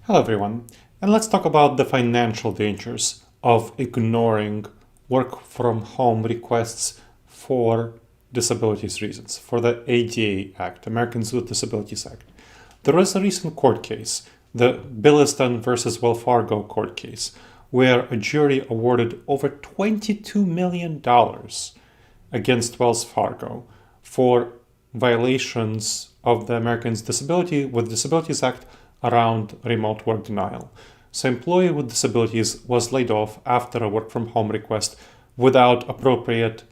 Hello everyone, and let's talk about the financial dangers of ignoring work from home requests for disabilities reasons, for the ADA Act, Americans with Disabilities Act. There was a recent court case, the Billesdon versus Wells Fargo court case, where a jury awarded over $22 million against Wells Fargo for violations of the Americans with Disabilities Act around remote work denial. So employee with disabilities was laid off after a work from home request without appropriate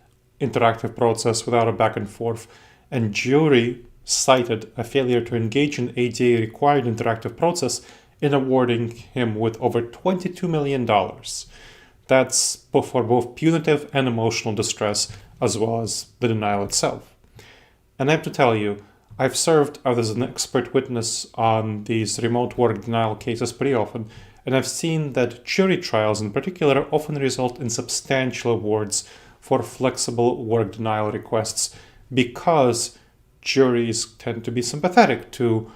interactive process, without a back and forth, and jury cited a failure to engage in ADA required interactive process in awarding him with over $22 million. That's for both punitive and emotional distress, as well as the denial itself. And I have to tell you, I've served as an expert witness on these remote work denial cases pretty often, and I've seen that jury trials in particular often result in substantial awards for flexible work denial requests because juries tend to be sympathetic to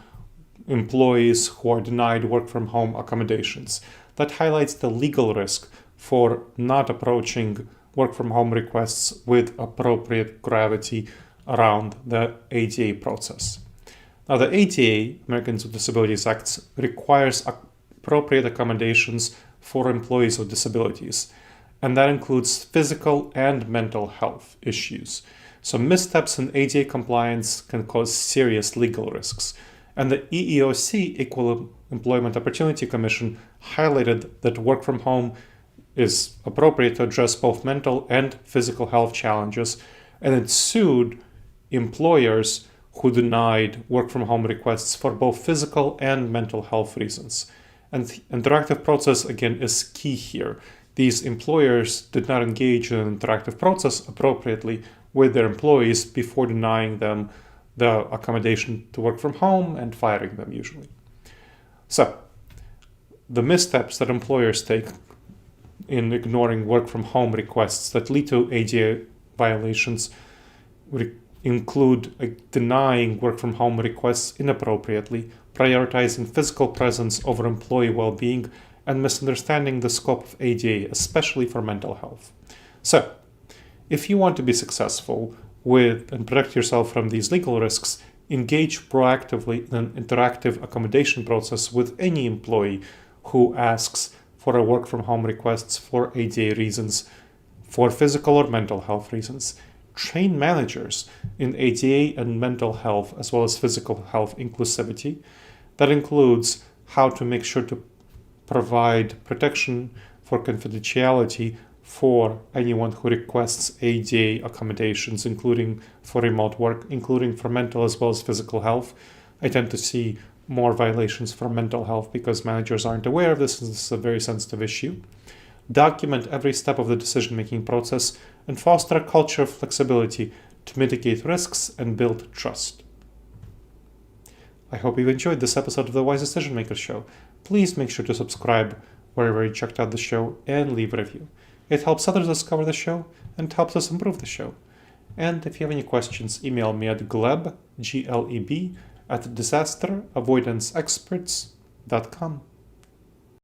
employees who are denied work from home accommodations. That highlights the legal risk for not approaching work from home requests with appropriate gravity around the ADA process. Now, the ADA, Americans with Disabilities Act, requires appropriate accommodations for employees with disabilities, and that includes physical and mental health issues. So missteps in ADA compliance can cause serious legal risks. And the EEOC, Equal Employment Opportunity Commission, highlighted that work from home is appropriate to address both mental and physical health challenges, and it sued employers who denied work from home requests for both physical and mental health reasons. And interactive process, again, is key here. These employers did not engage in an interactive process appropriately with their employees before denying them the accommodation to work from home and firing them usually. So, the missteps that employers take in ignoring work from home requests that lead to ADA violations include denying work from home requests inappropriately, prioritizing physical presence over employee well-being, and misunderstanding the scope of ADA, especially for mental health. So, if you want to be successful with and protect yourself from these legal risks, engage proactively in an interactive accommodation process with any employee who asks for a work from home requests for ADA reasons, for physical or mental health reasons. Train managers in ADA and mental health as well as physical health inclusivity. That includes how to make sure to provide protection for confidentiality for anyone who requests ADA accommodations, including for remote work, including for mental as well as physical health. I tend to see more violations for mental health because managers aren't aware of this, and this is a very sensitive issue. Document every step of the decision-making process and foster a culture of flexibility to mitigate risks and build trust. I hope you've enjoyed this episode of the Wise Decision Maker Show. Please make sure to subscribe wherever you checked out the show and leave a review. It helps others discover the show and helps us improve the show. And if you have any questions, email me at gleb, Gleb, at disasteravoidanceexperts.com.